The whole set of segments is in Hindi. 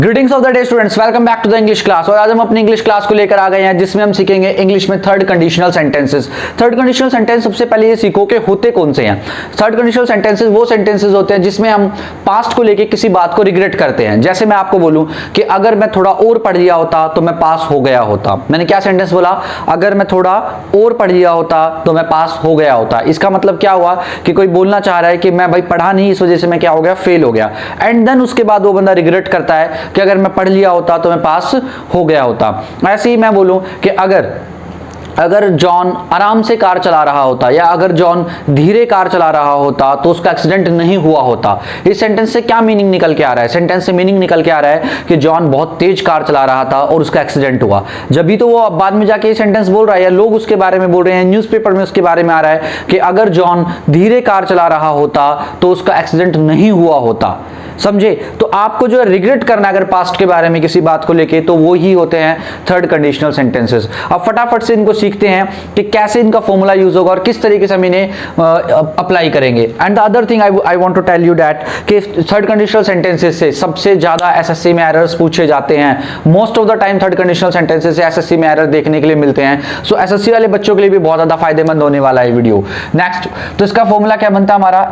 Greetings of the day students, welcome back to the English class. और आज हम अपनी इंग्लिश क्लास को लेकर आ गए हैं जिसमें हम सीखेंगे इंग्लिश में third conditional sentences. Third conditional sentence सबसे पहले ये सीखो कि होते कौन से हैं। थर्ड कंडीशनल सेंटेंसेस वो सेंटेंसेस होते हैं जिसमें हम पास्ट को लेकर किसी बात को रिग्रेट करते हैं। जैसे मैं आपको बोलूं कि अगर मैं थोड़ा और पढ़ लिया होता तो मैं पास हो गया होता। मैंने क्या सेंटेंस बोला? अगर मैं थोड़ा और पढ़ लिया होता तो मैं पास हो गया होता। इसका मतलब क्या हुआ कि कोई बोलना चाह रहा है कि मैं भाई पढ़ा नहीं, इस वजह से मैं क्या हो गया, फेल हो गया। एंड देन उसके बाद वो बंदा रिग्रेट करता है कि अगर मैं पढ़ लिया होता तो मैं पास हो गया होता। ऐसे ही मैं बोलूं कि अगर जॉन आराम से कार चला रहा होता या अगर जॉन धीरे कार चला रहा होता तो उसका एक्सीडेंट नहीं हुआ होता। इस सेंटेंस से क्या मीनिंग निकल के आ रहा है? सेंटेंस से मीनिंग निकल के आ रहा है कि जॉन बहुत तेज कार चला रहा था और उसका एक्सीडेंट हुआ। जब भी तो वो बाद में जाके ये सेंटेंस बोल रहा है या लोग उसके बारे में बोल रहे हैं, न्यूज़पेपर में उसके बारे में आ रहा है कि अगर जॉन धीरे कार चला रहा होता तो उसका एक्सीडेंट नहीं हुआ होता। समझे? तो आपको जो रिग्रेट करना अगर पास्ट के बारे में किसी बात को लेके, तो वो ही होते हैं थर्ड कंडीशनल सेंटेंसेस। अब फटाफट से इनको सीखते हैं कि कैसे इनका फॉर्मूला यूज होगा और किस तरीके से हम इन्हें अप्लाई करेंगे। And the other thing I want to tell you that कि थर्ड कंडीशनल सेंटेंसेस से सबसे ज्यादा एसएससी में एरर्स पूछे जाते हैं। Most of the time third conditional sentences से एसएससी में एरर देखने के लिए मिलते हैं। सो एसएससी वाले बच्चों के लिए भी बहुत ज्यादा फायदेमंद होने वाला है वीडियो। नेक्स्ट, तो इसका फॉर्मूला क्या बनता है हमारा?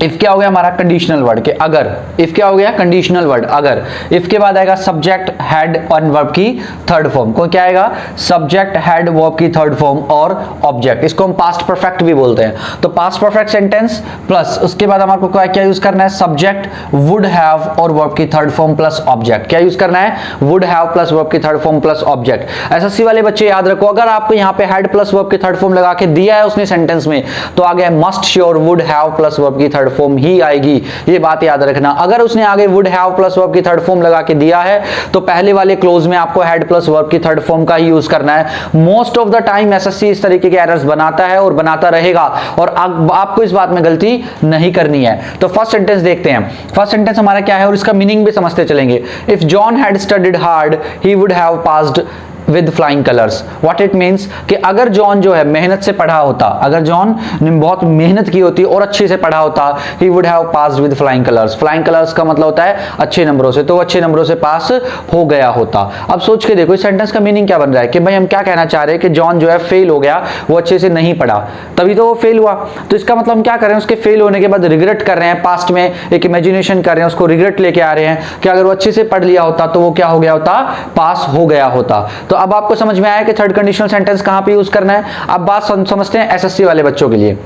इफ क्या हो गया हमारा? कंडीशनल वर्ड के अगर। इफ क्या हो गया? कंडीशनल वर्ड अगर। इफ के बाद आएगा सब्जेक्ट हैड और वर्ब की थर्ड फॉर्म। को क्या आएगा? सब्जेक्ट हैड वर्ब की थर्ड फॉर्म और ऑब्जेक्ट। इसको हम पास्ट परफेक्ट भी बोलते हैं। तो पास्ट परफेक्ट सेंटेंस प्लस उसके बाद हमारे को क्या यूज करना है? सब्जेक्ट वुड हैव और वर्ब की थर्ड फॉर्म प्लस ऑब्जेक्ट। क्या यूज करना है? वुड हैव प्लस वर्ब की third form plus object. SSC वाले बच्चे याद रखो, अगर आपको यहाँ पे हैड प्लस वर्ब की थर्ड फॉर्म लगा के दिया है उसने सेंटेंस में, तो आगे must sure would have plus verb की थर्ड फॉर्म ही आएगी। ये बात याद रखना। अगर उसने आगे वुड हैव प्लस वर्ब की थर्ड फॉर्म लगा के दिया है तो पहले वाले क्लोज में आपको हैड प्लस वर्ब की थर्ड फॉर्म का ही यूज करना है। Most of the time SSC इस तरीके के एरर्स बनाता है और बनाता रहेगा और आपको इस बात में गलती नहीं करनी है। तो फर्स्ट सेंटेंस देखते हैं। फर्स्ट सेंटेंस हमारा क्या है और इसका मीनिंग भी समझते चलेंगे। If John had studied hard he would have passed with flying colours. What it means कि अगर जॉन जो है मेहनत से पढ़ा होता, अगर जॉन ने बहुत मेहनत की होती और अच्छे से पढ़ा होता, he would have passed with flying colours. Flying colours का मतलब होता है अच्छे नंबरों से, तो वो अच्छे नंबरों से पास हो गया होता। अब सोच के देखो इस सेंटेंस का मीनिंग क्या बन रहा है कि भाई हम क्या कहना चाह रहे हैं कि जॉन जो है फेल हो गया, वो अच्छे से नहीं पढ़ा तभी तो वो फेल हुआ। तो इसका मतलब हम क्या कर रहे हैं? उसके फेल होने के बाद रिग्रेट कर रहे हैं, पास्ट में एक इमेजिनेशन कर रहे हैं, उसको रिग्रेट लेके आ रहे हैं कि अगर वो अच्छे से पढ़ लिया होता तो वो क्या हो गया होता? पास हो गया होता। तो अब आपको समझ में आया कि थर्ड कंडीशनल सेंटेंस कहां पे यूज करना है। अब बात समझते हैं एसएससी वाले बच्चों के लिए।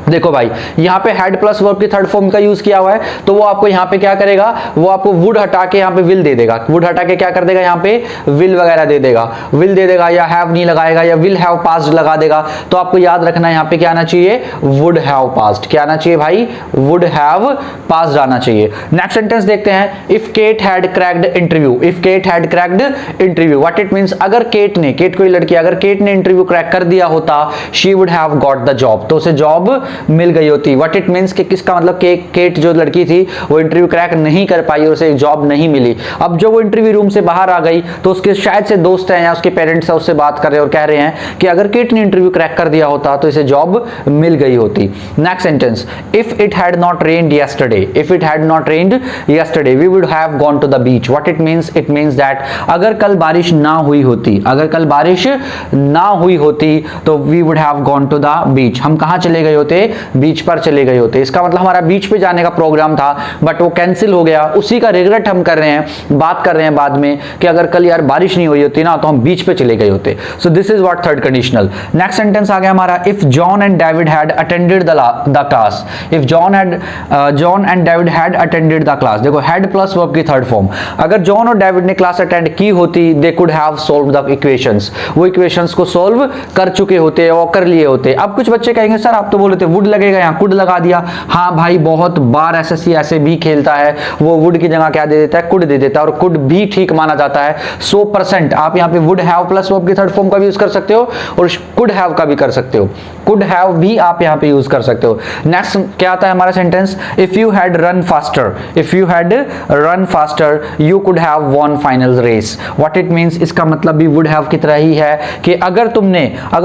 देखो भाई, यहाँ पे हैड प्लस वर्ब की थर्ड फॉर्म का यूज किया हुआ है, तो वो आपको यहाँ पे क्या करेगा? वो आपको वुड हटा के यहाँ पे विल दे देगा। वुड हटा के क्या कर देगा? यहाँ पे विल वगैरह दे देगा। विल दे देगा या हैव नहीं लगाएगा या विल हैव पास्ड लगा देगा। तो आपको याद रखना है यहाँ पे क्या आना चाहिए? Would have passed. क्या आना चाहिए भाई? वुड हैव पास्ड आना चाहिए। नेक्स्ट सेंटेंस देखते हैं। If Kate had cracked interview. If Kate had cracked interview, what it means? अगर केट कोई लड़की, अगर केट ने इंटरव्यू क्रैक कर दिया होता, she would have got the job, तो उसे जॉब मिल गई होती। व्हाट इट मींस कि किसका मतलब केट जो लड़की थी वो इंटरव्यू क्रैक नहीं कर पाई और उसे जॉब नहीं मिली। अब जो वो इंटरव्यू रूम से बाहर आ गई तो उसके शायद से दोस्त हैं या उसके पेरेंट्स हैं, उससे बात कर रहे हैं और कह रहे हैं कि अगर केट ने इंटरव्यू क्रैक कर दिया होता तो इसे जॉब मिल गई होती। Next sentence. If it had not rained yesterday. If it had not rained yesterday we would have gone to the beach. What it means? It means that अगर कल बारिश ना हुई होती, अगर कल बारिश ना हुई होती तो we would have gone to the beach. हम कहां चले गए होते? बीच पर चले गए होते। इसका मतलब हमारा बीच पे जाने का प्रोग्राम था बट वो कैंसिल हो गया। उसी का रिग्रेट हम कर रहे हैं, बात कर रहे हैं बाद में कि अगर कल यार बारिश नहीं हुई होती ना तो हम बीच पे चले गए होते। So this is what third conditional. Next sentence आ गया हमारा। If John and David had attended the class. If John and David had attended the class. देखो हैड प्लस वर्ब की थर्ड फॉर्म। अगर जॉन और डेविड ने क्लास अटेंड की होती, they could have solved the equations. वो इक्वेशंस को सॉल्व कर चुके होते और कर लिए होते। अब कुछ बच्चे कहेंगे सर आप तो बोले थे वुड लगेगा, यहाँ कुड लगा दिया। हाँ भाई, बहुत बार एसएससी ऐसे भी खेलता है, वो वुड की जगह क्या दे देता है? कुड दे देता है और कुड भी ठीक माना जाता है 100%। आप यहाँ पे वुड हैव प्लस वर्ब की थर्ड फॉर्म का भी यूज कर सकते हो और कुड हैव का भी कर सकते हो। कुड हैव भी आप यहाँ पे यूज कर सकते हो। नेक्स्ट क्या आता है हमारा sentence, if you had run faster, if you had run faster you could have won final race. What it means, इसका मतलब भी वुड हैव की तरह ही है कि अगर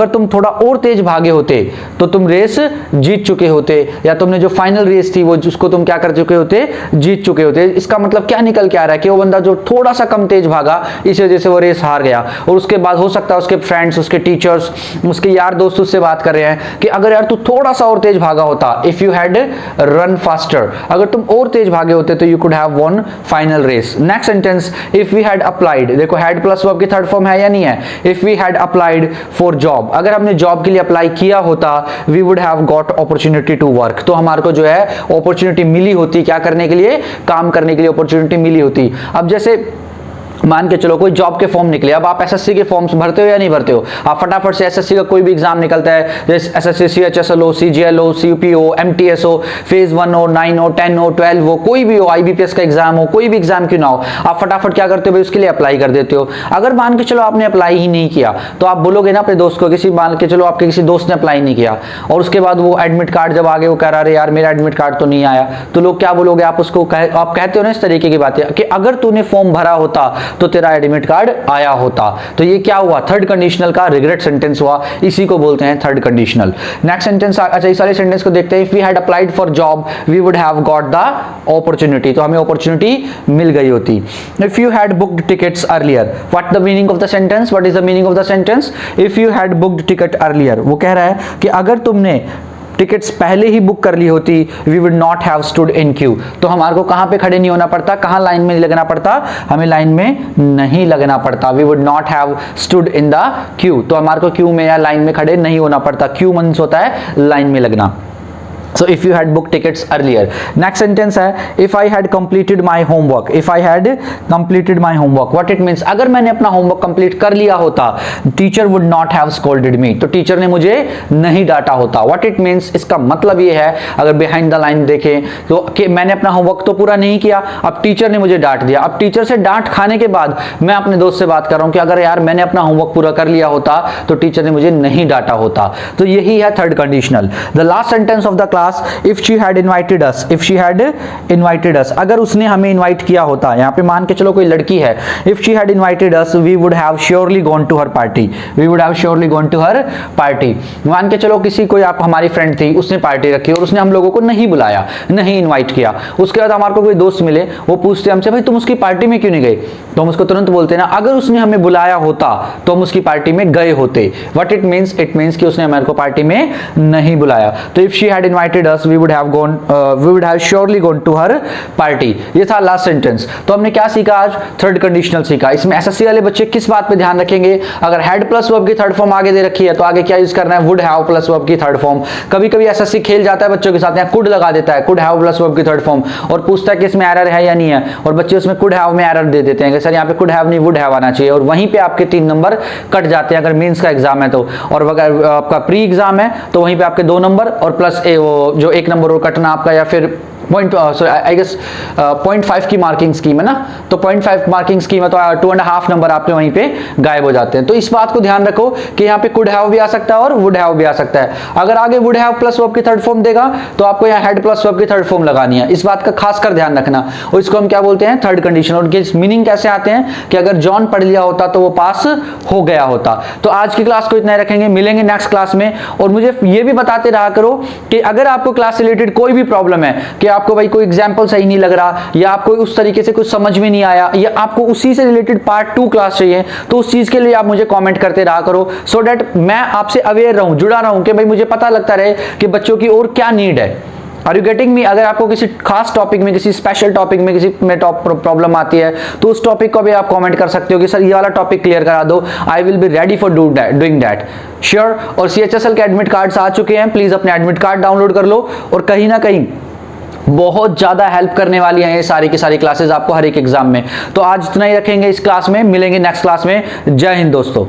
तुम थोड़ा और तेज भागे होते तो तुम रेस जीत चुके होते, या तुमने जो फाइनल रेस थी वो उसको तुम क्या कर चुके होते, जीत चुके होते। इसका मतलब क्या निकल के आ रहा है कि वो बंदा जो थोड़ा सा कम तेज भागा इस वजह से वो रेस हार गया, और उसके बाद हो सकता है उसके फ्रेंड्स, उसके टीचर्स, उसके यार दोस्त उससे बात कर रहे हैं कि अगर यार तू थोड़ा सा और तेज भागा होता, if you had run faster, अगर तुम और तेज भागे होते तो you could have won final race. Next sentence, if we had applied, देखो हैड प्लस वर्ब की थर्ड फॉर्म है या नहीं है, if we had applied for job, अगर हमने जॉब के लिए अप्लाई किया होता, we would have got opportunity to work, तो हमारे को जो है अपॉर्चुनिटी मिली होती, क्या करने के लिए, काम करने के लिए अपॉर्चुनिटी मिली होती। अब जैसे मान के चलो कोई जॉब के फॉर्म निकले, अब आप एसएससी के फॉर्म्स भरते हो या नहीं भरते हो, आप फटाफट से एसएससी का कोई भी एग्जाम निकलता है, जैसे एसएससी सीएचएसएल हो, सीजीएल हो, सीयूपी हो, एमटीएस हो, फेज 1 हो, 9 हो, 10 हो, 12 हो, कोई भी हो, आईबीपीएस का एग्जाम हो, कोई भी एग्जाम क्यों ना हो, आप फटाफट क्या करते हो भाई, उसके लिए अप्लाई कर देते हो। अगर मान के चलो आपने अप्लाई ही नहीं किया तो आप बोलोगे ना अपने दोस्त को, किसी मान के चलो आपके किसी दोस्त ने अप्लाई नहीं किया और उसके बाद वो एडमिट कार्ड जब आगे वो कह रहा है यार मेरा एडमिट कार्ड तो नहीं आया, तो लोग क्या बोलोगे, आप उसको आप कहते हो ना इस तरीके की बातें कि अगर तूने फॉर्म भरा होता तो तेरा एडमिट कार्ड आया होता। तो ये क्या हुआ, थर्ड कंडीशनल का रिग्रेट सेंटेंस हुआ, इसी को बोलते हैं थर्ड कंडीशनल। नेक्स्ट सेंटेंस, अच्छा इस वाले सेंटेंस को देखते हैं, if we had applied for job we would have got the opportunity, तो हमें अपॉर्चुनिटी मिल गई होती। If you had booked tickets earlier, what the meaning of the sentence, what is the meaning of the sentence, if you had booked ticket earlier, वो कह रहा है कि अगर तुमने टिकट्स पहले ही बुक कर ली होती, we would not have stood in queue, तो हमारे को कहां पे खड़े नहीं होना पड़ता, कहां लाइन में नहीं लगना पड़ता, हमें लाइन में नहीं लगना पड़ता, we would not have stood in the queue, तो हमारे को क्यू में या लाइन में खड़े नहीं होना पड़ता। क्यू मींस होता है लाइन में लगना। So if you had booked tickets earlier. Next sentence है, if I had completed my homework, if I had completed my homework, what it means, अगर मैंने अपना homework complete कर लिया होता, teacher would not have scolded me, तो teacher ने मुझे नहीं डांटा होता। What it means, इसका मतलब ये है, अगर behind the line देखें तो कि मैंने अपना homework तो पूरा नहीं किया, अब teacher ने मुझे डांट दिया, अब teacher से डांट खाने के बाद मैं अपने दोस्त से बात कर रहा हूँ कि अगर यार मैंने अपना homework पूरा कर लिया होता तो teacher ने मुझे नहीं डांटा होता। तो यही है third conditional. The last sentence of the class, if she had invited us, if she had invited us, अगर उसने हमें इनवाइट किया होता, यहाँ पे मान के चलो कोई लड़की है, if she had invited us we would have surely gone to her party, we would have surely gone to her party। मान के चलो किसी कोई आप हमारी फ्रेंड थी, उसने पार्टी रखी और उसने हम लोगों को नहीं बुलाया, नहीं इनवाइट किया, उसके बाद हमारे को कोई दोस्त मिले, वो पूछते हमसे भाई तुम उसकी पार्टी में क्यों नहीं गए, तो हम उसको तुरंत बोलते ना अगर उसने हमें बुलाया होता तो हम उसकी पार्टी में गए होते। What it means, it means कि उसने हमारे को पार्टी में नहीं बुलाया। तो if she had invited us we would have surely gone to her party। ये था लास्ट सेंटेंस। तो हमने क्या सीखा आज, थर्ड कंडीशनल सीखा। इसमें एसएससी वाले बच्चे किस बात पे ध्यान रखेंगे, अगर हैड प्लस वर्ब की थर्ड फॉर्म आगे दे रखी है तो आगे क्या यूज करना है, वुड हैव प्लस वर्ब की थर्ड फॉर्म। कभी कभी एसएससी खेल जाता है बच्चों के साथ, यहाँ कुड लगा देता है, कुड हैव प्लस वर्ब की थर्ड फॉर्म, और पूछता है कि इसमें एरर है या नहीं है, और बच्चे उसमें कुड हैव में एरर दे देते हैं कि सर यहाँ पे कुड हैव नहीं वुड हैव आना चाहिए, और वहीं पे आपके 3 नंबर कट जाते हैं अगर मेंस का एग्जाम है तो, और अगर आपका प्री एग्जाम है तो वहीं पे आपके 2 नंबर और प्लस वो जो 1 नंबर और कटना आपका, या फिर पॉइंट आई गेस 0.5 की मार्किंग स्कीम है ना, तो 0.5 मार्किंग स्कीम है तो 2.5 नंबर आपके वहीं पे गायब हो जाते हैं। तो इस बात को ध्यान रखो कि यहाँ पे कुड हैव भी आ सकता है और वुड हैव भी आ सकता है। अगर आगे वुड हैव प्लस वर्ब की थर्ड फॉर्म देगा तो आपको यहाँ हैड प्लस वर्ब की थर्ड फॉर्म लगानी है, इस बात का खासकर ध्यान रखना। और इसको हम क्या बोलते हैं, थर्ड कंडीशन। और उनके मीनिंग कैसे आते हैं कि अगर जॉन पढ़ लिया होता तो वो पास हो गया होता। तो आज की क्लास को इतना ही रखेंगे, मिलेंगे नेक्स्ट क्लास में। और मुझे ये भी बताते रहा करो कि अगर आपको क्लास से रिलेटेड कोई भी प्रॉब्लम है कि आपको भाई कोई एग्जाम्पल सही नहीं लग रहा, या आपको उस तरीके से कुछ समझ में नहीं आया, या आपको उसी से रिलेटेड पार्ट 2 क्लास चाहिए, तो उस चीज के लिए आप मुझे कमेंट करते रहा करो, सो दैट मैं आपसे अवेयर रहूं, जुड़ा रहूं, कि भाई मुझे पता लगता रहे कि बच्चों की और क्या नीड है। Are you getting me? अगर आपको किसी खास टॉपिक में, किसी स्पेशल टॉपिक में, किसी में प्रॉब्लम आती है तो उस टॉपिक को भी आप कमेंट कर सकते हो कि सर ये वाला टॉपिक क्लियर करा दो, I will be ready for doing that, sure. और सीएचएसएल के एडमिट कार्ड्स आ चुके हैं, प्लीज अपने एडमिट कार्ड डाउनलोड कर लो, और कहीं ना कहीं बहुत ज्यादा हेल्प करने वाली हैं ये सारी की सारी क्लासेस आपको हर एक एग्जाम में। तो आज इतना ही रखेंगे इस क्लास में, मिलेंगे नेक्स्ट क्लास में। जय हिंद दोस्तों।